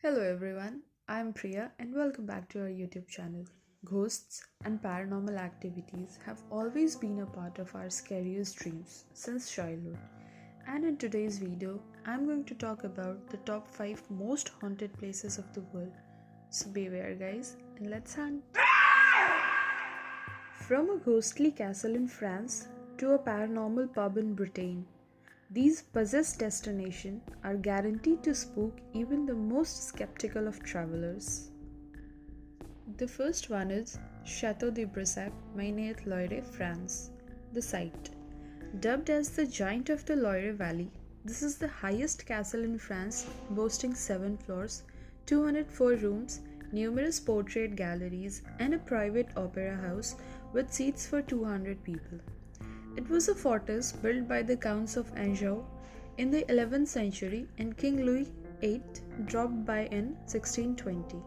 Hello everyone, I am Priya and welcome back to our YouTube channel. Ghosts and paranormal activities have always been a part of our scariest dreams since childhood. And in today's video, I'm going to talk about the top 5 most haunted places of the world. So beware guys, and let's hunt. From a ghostly castle in France to a paranormal pub in Britain, these possessed destinations are guaranteed to spook even the most skeptical of travelers. The first one is Château de Brissac, Maine-et-Loire, France. The site. Dubbed as the Giant of the Loire Valley, this is the highest castle in France, boasting 7 floors, 204 rooms, numerous portrait galleries, and a private opera house with seats for 200 people. It was a fortress built by the Counts of Anjou in the 11th century and King Louis VIII dropped by in 1620.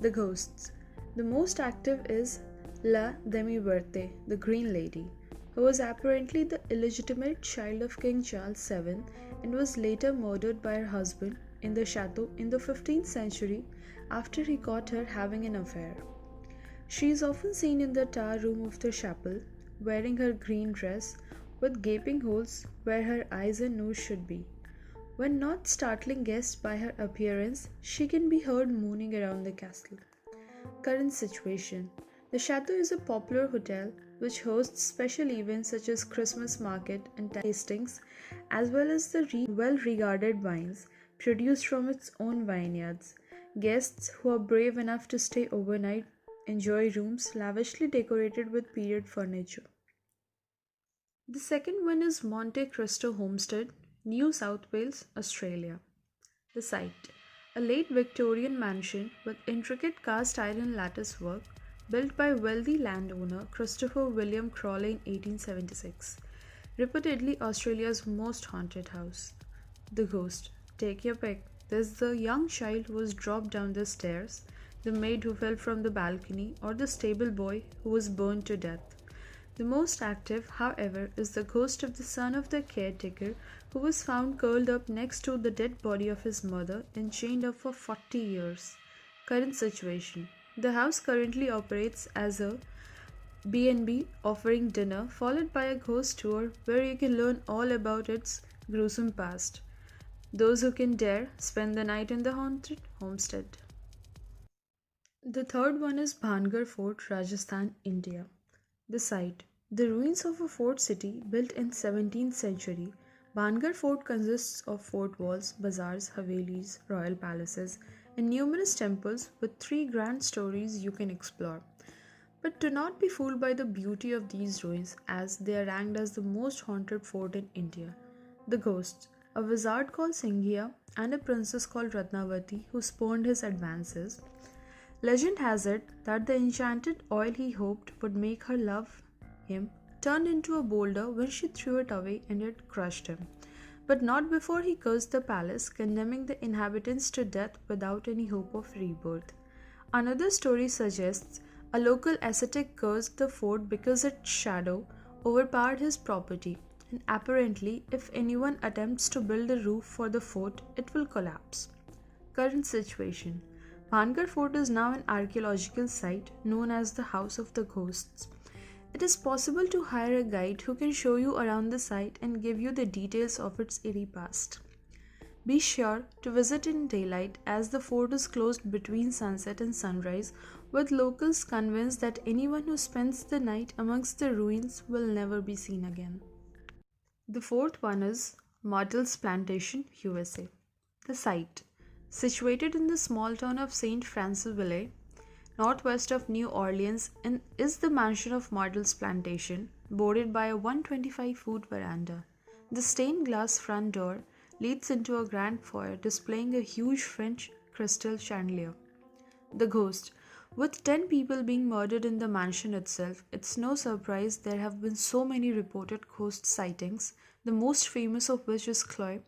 The ghosts. The most active is La Demi-Verte, the Green Lady, who was apparently the illegitimate child of King Charles VII and was later murdered by her husband in the chateau in the 15th century after he caught her having an affair. She is often seen in the tower room of the chapel, wearing her green dress with gaping holes where her eyes and nose should be. When not startling guests by her appearance, she can be heard mooning around the castle. Current situation. The chateau is a popular hotel which hosts special events such as Christmas market and tastings, as well as the well-regarded wines produced from its own vineyards. Guests who are brave enough to stay overnight enjoy rooms lavishly decorated with period furniture. The second one is Monte Cristo Homestead, New South Wales, Australia. The site. A late Victorian mansion with intricate cast iron lattice work built by wealthy landowner Christopher William Crawley in 1876. Reportedly Australia's most haunted house. The ghost. Take your pick. There's the young child who was dropped down the stairs, the maid who fell from the balcony, or the stable boy who was burned to death. The most active, however, is the ghost of the son of the caretaker who was found curled up next to the dead body of his mother and chained up for 40 years. Current situation. The house currently operates as a B&B offering dinner followed by a ghost tour where you can learn all about its gruesome past. Those who can dare spend the night in the haunted homestead. The third one is Bhangar Fort, Rajasthan, India. The site. The ruins of a fort city built in 17th century, Bhangar Fort consists of fort walls, bazaars, havelis, royal palaces, and numerous temples with 3 grand stories you can explore. But do not be fooled by the beauty of these ruins as they are ranked as the most haunted fort in India. The ghosts. A wizard called Singhiya and a princess called Ratnavati who spurned his advances. Legend has it that the enchanted oil he hoped would make her love him turned into a boulder when she threw it away and it crushed him. But not before he cursed the palace, condemning the inhabitants to death without any hope of rebirth. Another story suggests a local ascetic cursed the fort because its shadow overpowered his property, and apparently, if anyone attempts to build a roof for the fort, it will collapse. Current situation. Bhangar Fort is now an archaeological site known as the House of the Ghosts. It is possible to hire a guide who can show you around the site and give you the details of its eerie past. Be sure to visit in daylight as the fort is closed between sunset and sunrise, with locals convinced that anyone who spends the night amongst the ruins will never be seen again. The fourth one is Myrtles Plantation, USA. The site. Situated in the small town of St. Francisville, northwest of New Orleans, is the mansion of Myrtles Plantation, bordered by a 125-foot veranda. The stained glass front door leads into a grand foyer displaying a huge French crystal chandelier. The ghost. With 10 people being murdered in the mansion itself, it's no surprise there have been so many reported ghost sightings, the most famous of which is Chloe,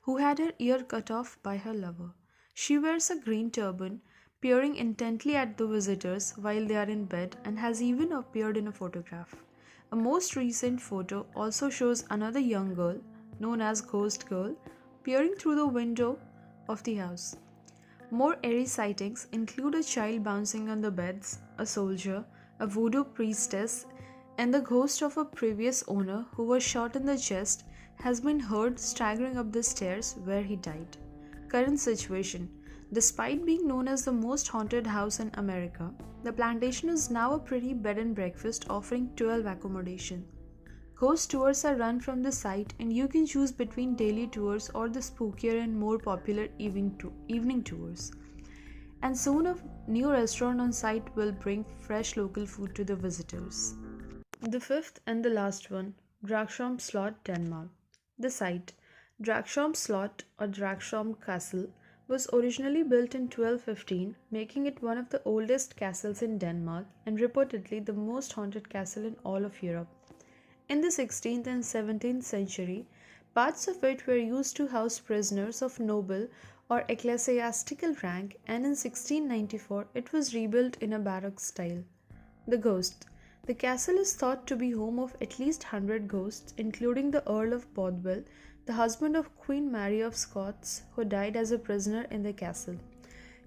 who had her ear cut off by her lover. She wears a green turban, peering intently at the visitors while they are in bed, and has even appeared in a photograph. A most recent photo also shows another young girl, known as Ghost Girl, peering through the window of the house. More eerie sightings include a child bouncing on the beds, a soldier, a voodoo priestess, and the ghost of a previous owner who was shot in the chest has been heard staggering up the stairs where he died. Current situation: despite being known as the most haunted house in America, the plantation is now a pretty bed and breakfast offering 12 accommodation. Ghost tours are run from the site, and you can choose between daily tours or the spookier and more popular evening tours. And soon a new restaurant on site will bring fresh local food to the visitors. The fifth and the last one, Dragsholm Slot, Denmark. The site, Dragsholm Slot or Dragsholm Castle, was originally built in 1215, making it one of the oldest castles in Denmark and reportedly the most haunted castle in all of Europe. In the 16th and 17th century, parts of it were used to house prisoners of noble or ecclesiastical rank, and in 1694 it was rebuilt in a baroque style. The Ghost. The castle is thought to be home of at least 100 ghosts, including the Earl of Bothwell, the husband of Queen Mary of Scots, who died as a prisoner in the castle.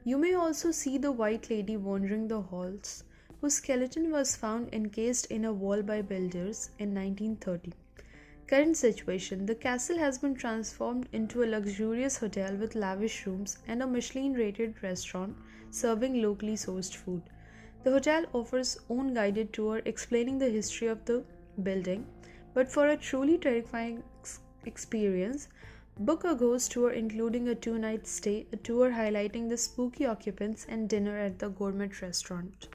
You may also see the White Lady wandering the halls, whose skeleton was found encased in a wall by builders in 1930. Current situation: the castle has been transformed into a luxurious hotel with lavish rooms and a Michelin-rated restaurant serving locally sourced food. The hotel offers own guided tour explaining the history of the building, but for a truly terrifying experience, book a ghost tour including a 2-night stay, a tour highlighting the spooky occupants, and dinner at the gourmet restaurant.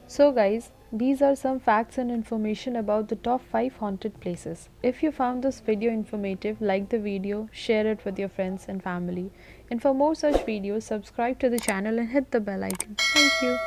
So guys, these are some facts and information about the top 5 haunted places. If you found this video informative, like the video, share it with your friends and family. And for more such videos, subscribe to the channel and hit the bell icon. Thank you.